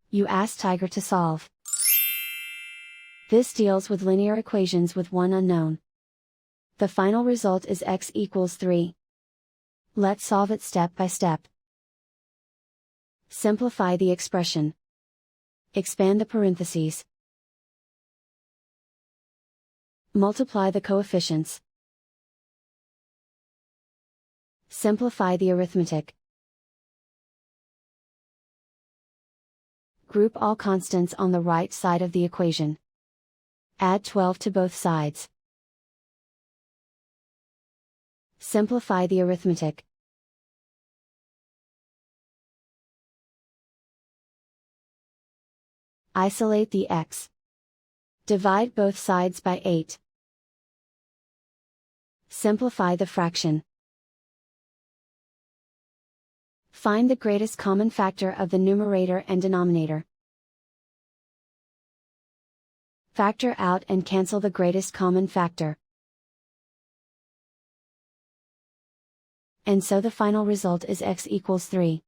You ask Tiger to solve. This deals with linear equations with one unknown. The final result is x equals 3. Let's solve it step by step. Simplify the expression. Expand the parentheses. Multiply the coefficients. Simplify the arithmetic. Group all constants on the right side of the equation. Add 12 to both sides. Simplify the arithmetic. Isolate the x. Divide both sides by 8. Simplify the fraction. Find the greatest common factor of the numerator and denominator. Factor out and cancel the greatest common factor. And so the final result is x equals 3.